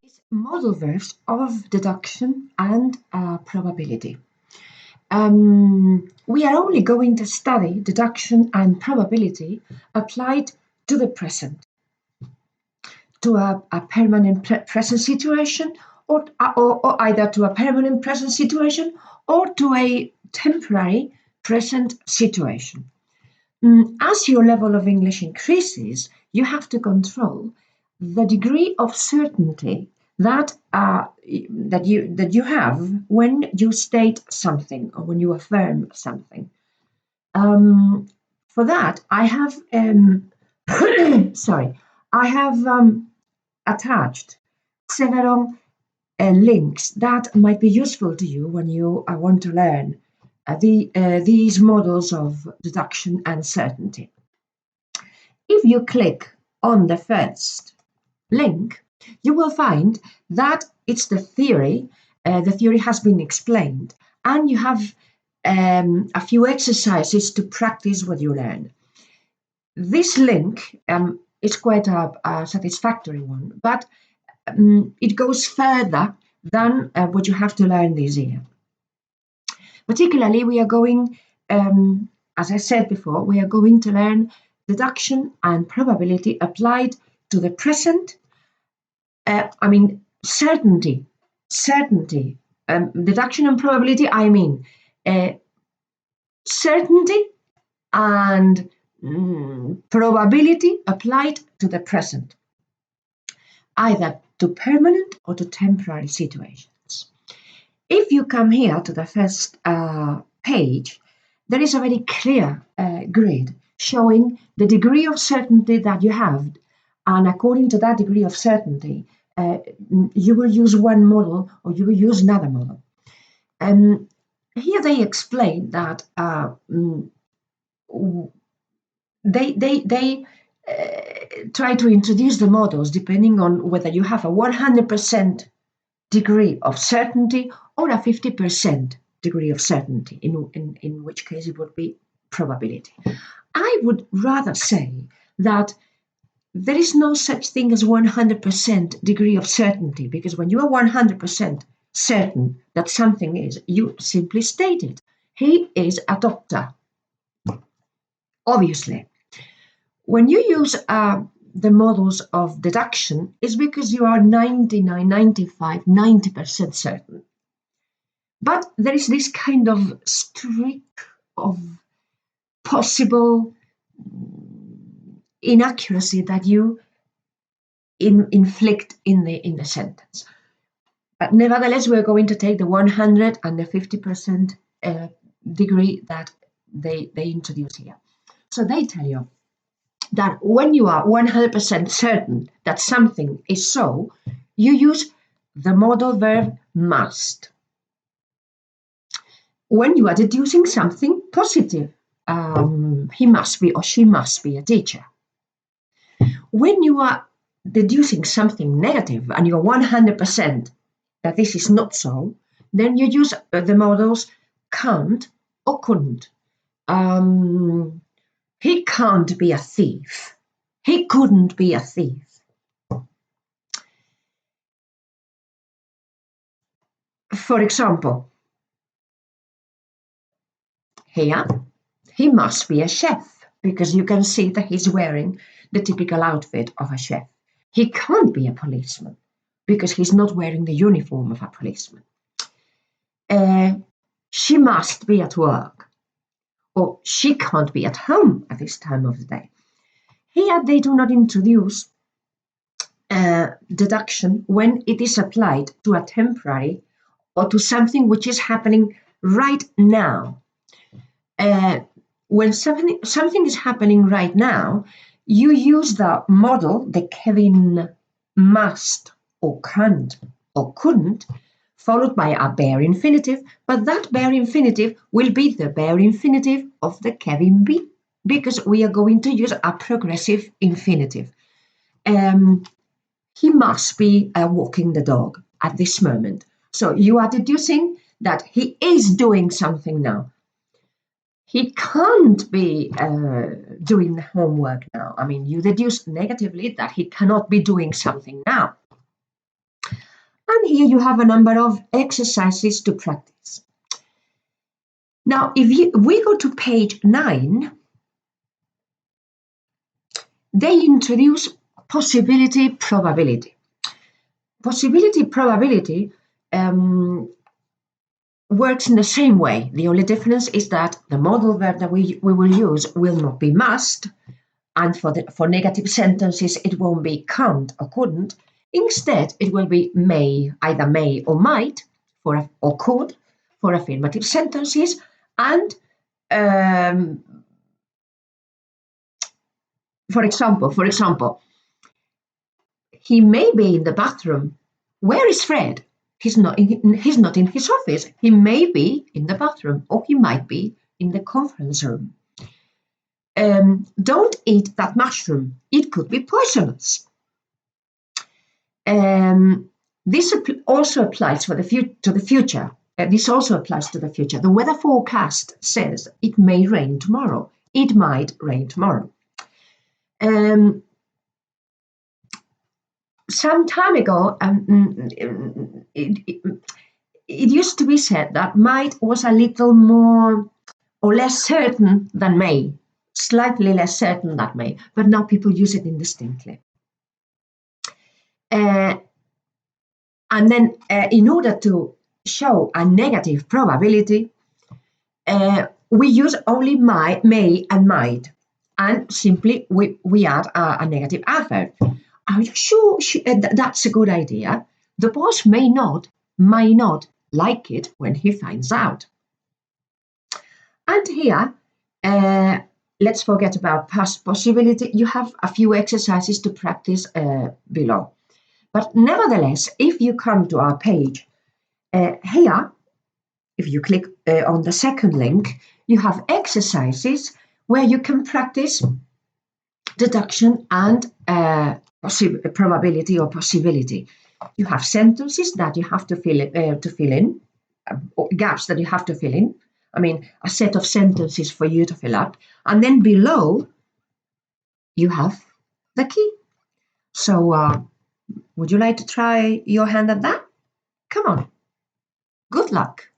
is modal verbs of deduction and probability. We are only going to study deduction and probability applied to the present, to a permanent present situation, or either to a permanent present situation or to a temporary present situation. As your level of English increases, you have to control the degree of certainty that you have when you state something or when you affirm something. For that, I have I have attached several links that might be useful to you when you want to learn these models of deduction and certainty. If you click on the first link, you will find that it's the theory. The theory has been explained, and you have a few exercises to practice what you learn. This link is quite a satisfactory one, but it goes further than what you have to learn this year. Particularly, we are going, as I said before, we are going to learn deduction and probability applied to the present. Certainty. Deduction and probability, certainty and probability applied to the present, either to permanent or to temporary situations. If you come here to the first page, there is a very clear grid showing the degree of certainty that you have, and according to that degree of certainty, you will use one model or you will use another model. Here they explain that they try to introduce the models depending on whether you have a 100% degree of certainty or a 50% degree of certainty, in which case it would be probability. I would rather say that there is no such thing as 100% degree of certainty, because when you are 100% certain that something is, you simply state it. He is a doctor. Obviously. When you use the models of deduction, it's because you are 99, 95, 90% certain. But there is this kind of streak of possible inaccuracy that you inflict in the sentence. But nevertheless, we're going to take the 100 and the 50% degree that they introduce here. So they tell you that when you are 100% certain that something is so, you use the modal verb must. When you are deducing something positive, he must be or she must be a teacher. When you are deducing something negative and you're 100% that this is not so, then you use the models can't or couldn't. He can't be a thief. He couldn't be a thief. For example, here, he must be a chef, because you can see that he's wearing the typical outfit of a chef. He can't be a policeman, because he's not wearing the uniform of a policeman. She must be at work, or she can't be at home at this time of the day. Here they do not introduce deduction when it is applied to a temporary or to something which is happening right now. When something is happening right now, you use the model, the Kevin must or can't or couldn't, followed by a bare infinitive, but that bare infinitive will be the bare infinitive of the Kevin be, because we are going to use a progressive infinitive. He must be walking the dog at this moment. So you are deducing that he is doing something now. He can't be doing the homework now. I mean, you deduce negatively that he cannot be doing something now. And here you have a number of exercises to practice. Now, if we go to page 9, they introduce possibility probability. Possibility probability works in the same way. The only difference is that the model verb that we will use will not be must, and for negative sentences it won't be can't or couldn't. Instead, it will be may, either may or might, or could for affirmative sentences, and for example, he may be in the bathroom. Where is Fred? He's not in his office. He may be in the bathroom, or he might be in the conference room. Don't eat that mushroom. It could be poisonous. This also applies to the future. This also applies to the future. The weather forecast says it may rain tomorrow. It might rain tomorrow. Some time ago, it used to be said that might was a little more or less certain than may, slightly less certain than may, but now people use it indistinctly. And then in order to show a negative probability, we use only may and might, and simply we add a negative adverb. Are you sure that's a good idea? The boss may not like it when he finds out. And here, let's forget about past possibility. You have a few exercises to practice below. But nevertheless, if you come to our page, here, if you click on the second link, you have exercises where you can practice deduction and probability or possibility. You have sentences that you have to fill in, gaps that you have to fill in. I mean, a set of sentences for you to fill up. And then below, you have the key. So would you like to try your hand at that? Come on. Good luck.